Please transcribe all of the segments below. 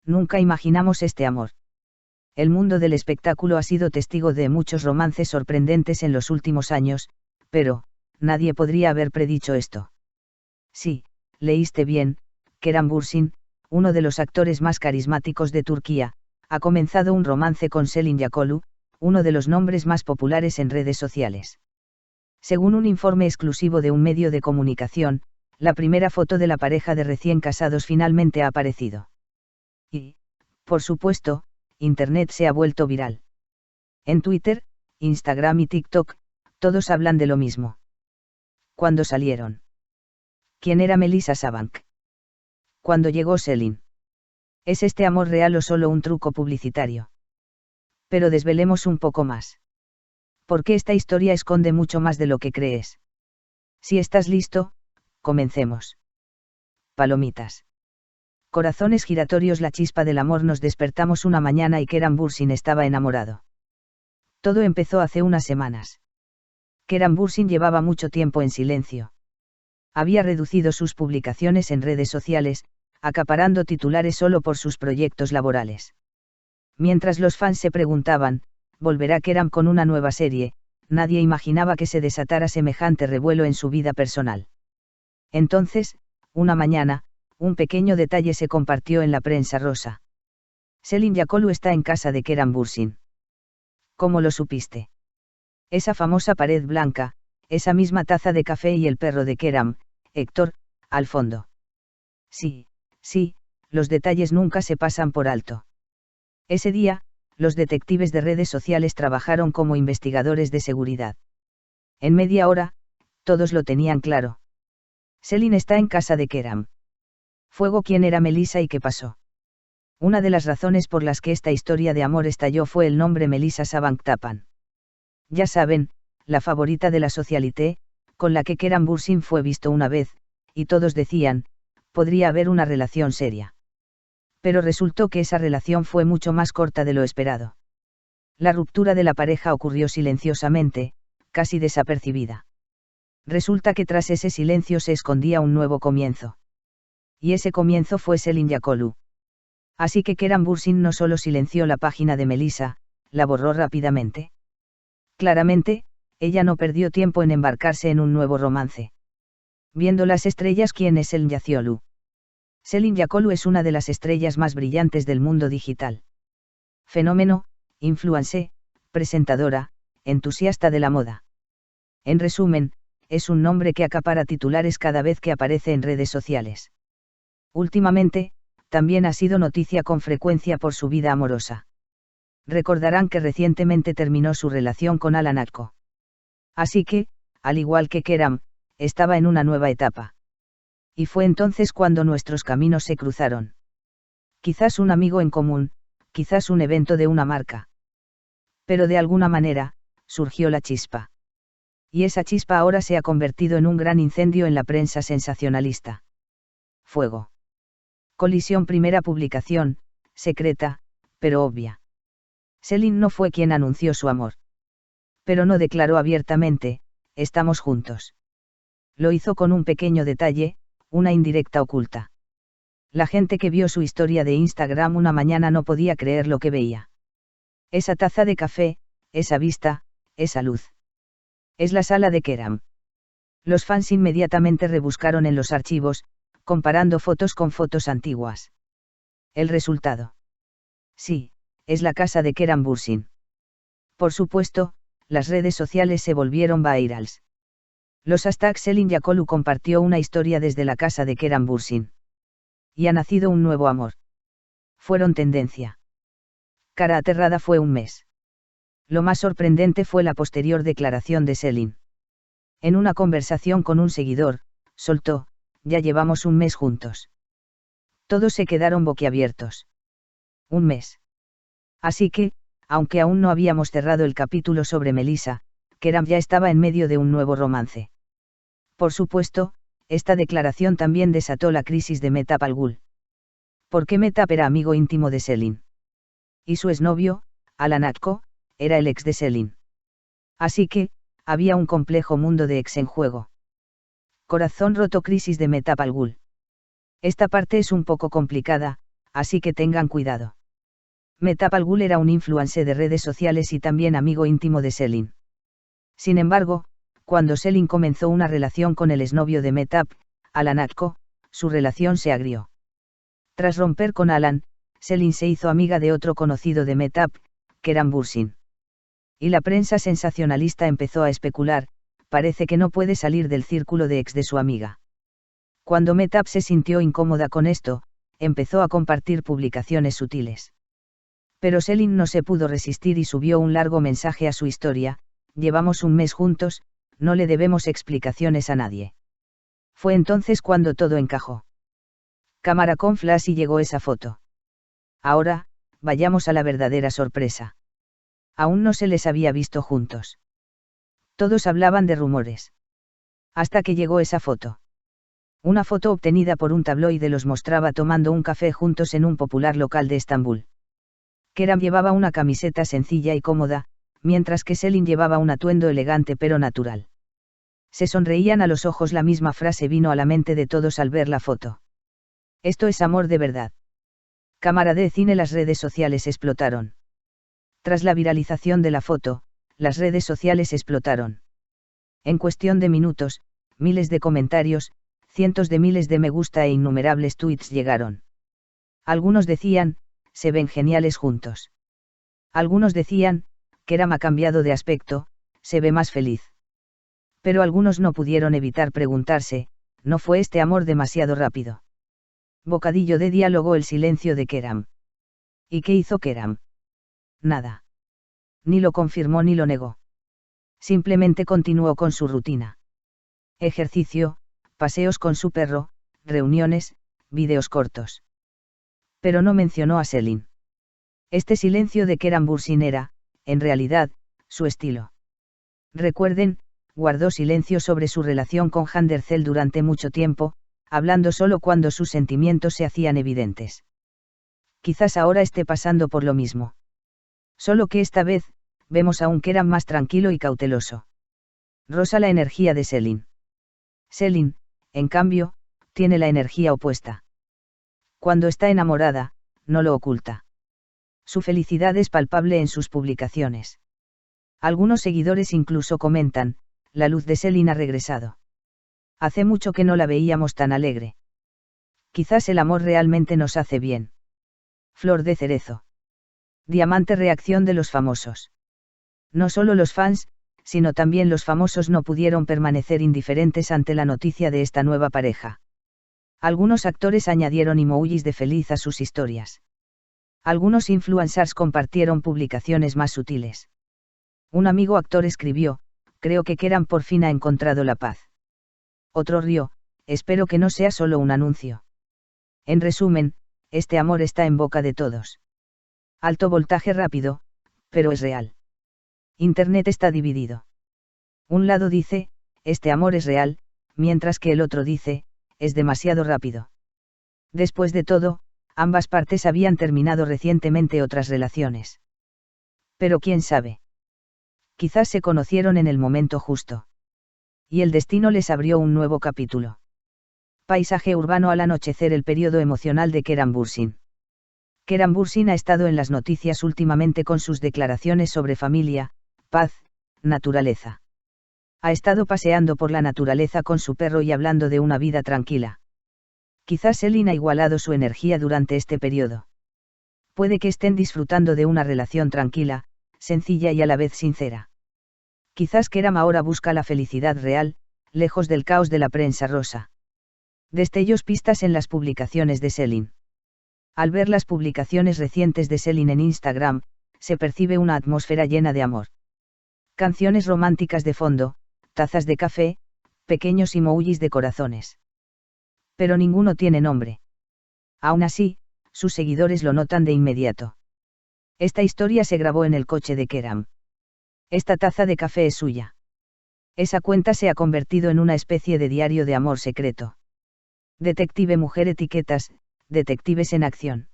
nunca imaginamos este amor. El mundo del espectáculo ha sido testigo de muchos romances sorprendentes en los últimos años, pero, nadie podría haber predicho esto. Sí, leíste bien, Kerem Bürsin, uno de los actores más carismáticos de Turquía, ha comenzado un romance con Selin Yakolu, uno de los nombres más populares en redes sociales. Según un informe exclusivo de un medio de comunicación, la primera foto de la pareja de recién casados finalmente ha aparecido. Y, por supuesto, Internet se ha vuelto viral. En Twitter, Instagram y TikTok, todos hablan de lo mismo. ¿Cuándo salieron? ¿Quién era Melissa Sabank? ¿Cuándo llegó Selin? ¿Es este amor real o solo un truco publicitario? Pero desvelemos un poco más. Porque esta historia esconde mucho más de lo que crees. Si estás listo, comencemos. Palomitas. Corazones giratorios. La chispa del amor. Nos despertamos una mañana y Kerem Bürsin estaba enamorado. Todo empezó hace unas semanas. Kerem Bürsin llevaba mucho tiempo en silencio. Había reducido sus publicaciones en redes sociales, acaparando titulares solo por sus proyectos laborales. Mientras los fans se preguntaban, ¿volverá Kerem con una nueva serie?, nadie imaginaba que se desatara semejante revuelo en su vida personal. Entonces, una mañana, un pequeño detalle se compartió en la prensa rosa. Selin Yakolu está en casa de Kerem Bürsin. ¿Cómo lo supiste? Esa famosa pared blanca, esa misma taza de café y el perro de Kerem, Héctor, al fondo. Sí, los detalles nunca se pasan por alto. Ese día, los detectives de redes sociales trabajaron como investigadores de seguridad. En media hora, todos lo tenían claro. Selin está en casa de Kerem. Fuego. ¿Quién era Melissa y qué pasó? Una de las razones por las que esta historia de amor estalló fue el nombre Melissa Sabank Tapan. Ya saben, la favorita de la socialité, con la que Kerem Bürsin fue visto una vez, y todos decían, podría haber una relación seria. Pero resultó que esa relación fue mucho más corta de lo esperado. La ruptura de la pareja ocurrió silenciosamente, casi desapercibida. Resulta que tras ese silencio se escondía un nuevo comienzo. Y ese comienzo fue Selin Yakolu. Así que Kerem Bürsin no solo silenció la página de Melissa, la borró rápidamente. Claramente, ella no perdió tiempo en embarcarse en un nuevo romance. Viendo las estrellas. ¿Quién es Selin Yakolu? Selin Yakolu es una de las estrellas más brillantes del mundo digital. Fenómeno, influencer, presentadora, entusiasta de la moda. En resumen, es un nombre que acapara titulares cada vez que aparece en redes sociales. Últimamente, también ha sido noticia con frecuencia por su vida amorosa. Recordarán que recientemente terminó su relación con Alan Atko. Así que, al igual que Kerem, estaba en una nueva etapa. Y fue entonces cuando nuestros caminos se cruzaron. Quizás un amigo en común, quizás un evento de una marca. Pero de alguna manera, surgió la chispa. Y esa chispa ahora se ha convertido en un gran incendio en la prensa sensacionalista. Fuego. Colisión. Primera publicación, secreta, pero obvia. Selin no fue quien anunció su amor. Pero no declaró abiertamente, estamos juntos. Lo hizo con un pequeño detalle, una indirecta oculta. La gente que vio su historia de Instagram una mañana no podía creer lo que veía. Esa taza de café, esa vista, esa luz. Es la sala de Kerem. Los fans inmediatamente rebuscaron en los archivos, comparando fotos con fotos antiguas. El resultado. Sí, es la casa de Kerem Bürsin. Por supuesto, las redes sociales se volvieron virals. Los hashtags Selin Yakolu compartió una historia desde la casa de Kerem Bürsin. Y ha nacido un nuevo amor. Fueron tendencia. Cara aterrada. Fue un mes. Lo más sorprendente fue la posterior declaración de Selin. En una conversación con un seguidor, soltó, ya llevamos un mes juntos. Todos se quedaron boquiabiertos. Un mes. Así que, aunque aún no habíamos cerrado el capítulo sobre Melissa, Kerem ya estaba en medio de un nuevo romance. Por supuesto, esta declaración también desató la crisis de Mehtap Algul. Porque Mehtap era amigo íntimo de Selin. Y su exnovio, Alan Atko, era el ex de Selin. Así que, había un complejo mundo de ex en juego. Corazón roto. Crisis de Mehtap Algul. Esta parte es un poco complicada, así que tengan cuidado. Mehtab Al Ghul era un influencer de redes sociales y también amigo íntimo de Selin. Sin embargo, cuando Selin comenzó una relación con el exnovio de Mehtab, Alan Atco, su relación se agrió. Tras romper con Alan, Selin se hizo amiga de otro conocido de Mehtab, Keran Bürsin. Y la prensa sensacionalista empezó a especular, parece que no puede salir del círculo de ex de su amiga. Cuando Mehtab se sintió incómoda con esto, empezó a compartir publicaciones sutiles. Pero Selin no se pudo resistir y subió un largo mensaje a su historia: llevamos un mes juntos, no le debemos explicaciones a nadie. Fue entonces cuando todo encajó. Cámara con flash y llegó esa foto. Ahora, vayamos a la verdadera sorpresa. Aún no se les había visto juntos. Todos hablaban de rumores. Hasta que llegó esa foto. Una foto obtenida por un tabloide los mostraba tomando un café juntos en un popular local de Estambul. Keran llevaba una camiseta sencilla y cómoda, mientras que Selin llevaba un atuendo elegante pero natural. Se sonreían a los ojos. La misma frase vino a la mente de todos al ver la foto. Esto es amor de verdad. Cámara de cine. Las redes sociales explotaron. Tras la viralización de la foto, las redes sociales explotaron. En cuestión de minutos, miles de comentarios, cientos de miles de me gusta e innumerables tweets llegaron. Algunos decían, se ven geniales juntos. Algunos decían, Keran ha cambiado de aspecto, se ve más feliz. Pero algunos no pudieron evitar preguntarse, ¿no fue este amor demasiado rápido? Bocadillo de diálogo. El silencio de Keran. ¿Y qué hizo Keran? Nada. Ni lo confirmó ni lo negó. Simplemente continuó con su rutina. Ejercicio, paseos con su perro, reuniones, vídeos cortos. Pero no mencionó a Selin. Este silencio de Keran Bürsin era, en realidad, su estilo. Recuerden, guardó silencio sobre su relación con Hande Erçel durante mucho tiempo, hablando solo cuando sus sentimientos se hacían evidentes. Quizás ahora esté pasando por lo mismo. Solo que esta vez, vemos a un Keran más tranquilo y cauteloso. Rosa la energía de Selin. Selin, en cambio, tiene la energía opuesta. Cuando está enamorada, no lo oculta. Su felicidad es palpable en sus publicaciones. Algunos seguidores incluso comentan, la luz de Selin ha regresado. Hace mucho que no la veíamos tan alegre. Quizás el amor realmente nos hace bien. Flor de cerezo. Diamante. Reacción de los famosos. No solo los fans, sino también los famosos no pudieron permanecer indiferentes ante la noticia de esta nueva pareja. Algunos actores añadieron emojis de feliz a sus historias. Algunos influencers compartieron publicaciones más sutiles. Un amigo actor escribió, creo que Keran por fin ha encontrado la paz. Otro rió, espero que no sea solo un anuncio. En resumen, este amor está en boca de todos. Alto voltaje rápido, pero es real. Internet está dividido. Un lado dice, este amor es real, mientras que el otro dice, es demasiado rápido. Después de todo, ambas partes habían terminado recientemente otras relaciones. Pero quién sabe. Quizás se conocieron en el momento justo. Y el destino les abrió un nuevo capítulo. Paisaje urbano al anochecer. El periodo emocional de Keran Bürsin. Keran Bürsin ha estado en las noticias últimamente con sus declaraciones sobre familia, paz, naturaleza. Ha estado paseando por la naturaleza con su perro y hablando de una vida tranquila. Quizás Selin ha igualado su energía durante este periodo. Puede que estén disfrutando de una relación tranquila, sencilla y a la vez sincera. Quizás Keran ahora busca la felicidad real, lejos del caos de la prensa rosa. Destellos. Pistas en las publicaciones de Selin. Al ver las publicaciones recientes de Selin en Instagram, se percibe una atmósfera llena de amor. Canciones románticas de fondo, tazas de café, pequeños emojis de corazones. Pero ninguno tiene nombre. Aún así, sus seguidores lo notan de inmediato. Esta historia se grabó en el coche de Keran. Esta taza de café es suya. Esa cuenta se ha convertido en una especie de diario de amor secreto. Detective mujer. Etiquetas, detectives en acción.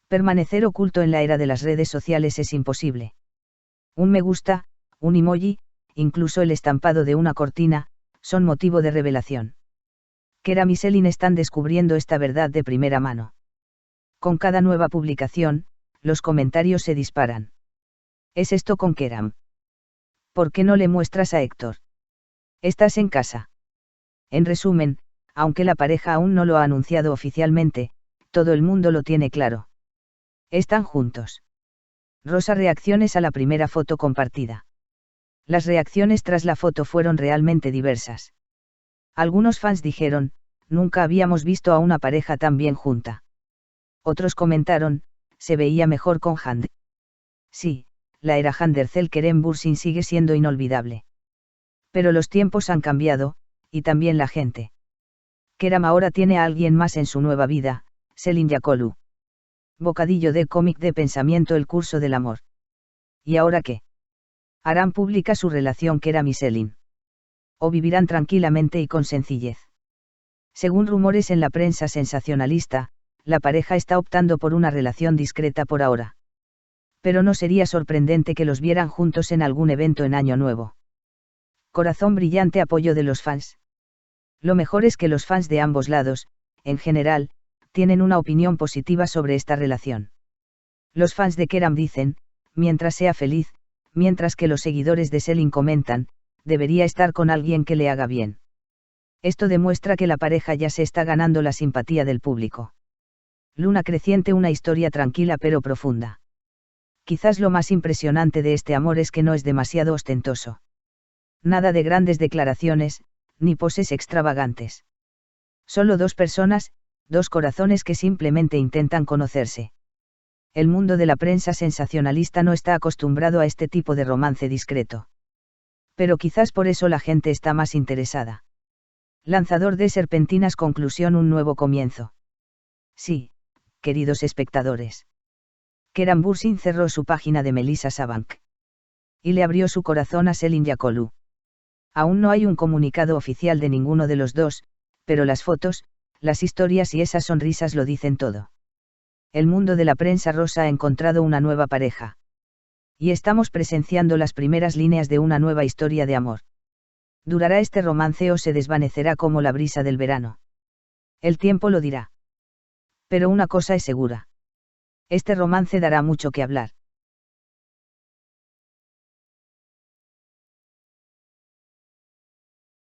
Permanecer oculto en la era de las redes sociales es imposible. Un me gusta, un emoji, incluso el estampado de una cortina, son motivo de revelación. Keran y Selin están descubriendo esta verdad de primera mano. Con cada nueva publicación, los comentarios se disparan. ¿Es esto con Keram? ¿Por qué no le muestras a Héctor? ¿Estás en casa? En resumen, aunque la pareja aún no lo ha anunciado oficialmente, todo el mundo lo tiene claro. Están juntos. Rosa. Reacciones a la primera foto compartida. Las reacciones tras la foto fueron realmente diversas. Algunos fans dijeron, nunca habíamos visto a una pareja tan bien junta. Otros comentaron, se veía mejor con Hand. Sí, la era Handercel Kerem Bürsin sigue siendo inolvidable. Pero los tiempos han cambiado, y también la gente. Kerem ahora tiene a alguien más en su nueva vida, Selin Yakolu. Bocadillo de cómic de pensamiento. El curso del amor. ¿Y ahora qué? ¿Harán pública su relación Kerem y Selin? ¿O vivirán tranquilamente y con sencillez? Según rumores en la prensa sensacionalista, la pareja está optando por una relación discreta por ahora. Pero no sería sorprendente que los vieran juntos en algún evento en Año Nuevo. Corazón brillante. Apoyo de los fans. Lo mejor es que los fans de ambos lados, en general, tienen una opinión positiva sobre esta relación. Los fans de Kerem dicen, mientras sea feliz, mientras que los seguidores de Selin comentan, debería estar con alguien que le haga bien. Esto demuestra que la pareja ya se está ganando la simpatía del público. Luna creciente. Una historia tranquila pero profunda. Quizás lo más impresionante de este amor es que no es demasiado ostentoso. Nada de grandes declaraciones, ni poses extravagantes. Solo dos personas, dos corazones que simplemente intentan conocerse. El mundo de la prensa sensacionalista no está acostumbrado a este tipo de romance discreto. Pero quizás por eso la gente está más interesada. Lanzador de serpentinas. Conclusión. Un nuevo comienzo. Sí, queridos espectadores. Kerem Bürsin cerró su página de Melissa Sabank. Y le abrió su corazón a Selin Yakolu. Aún no hay un comunicado oficial de ninguno de los dos, pero las fotos, las historias y esas sonrisas lo dicen todo. El mundo de la prensa rosa ha encontrado una nueva pareja. Y estamos presenciando las primeras líneas de una nueva historia de amor. ¿Durará este romance o se desvanecerá como la brisa del verano? El tiempo lo dirá. Pero una cosa es segura. Este romance dará mucho que hablar.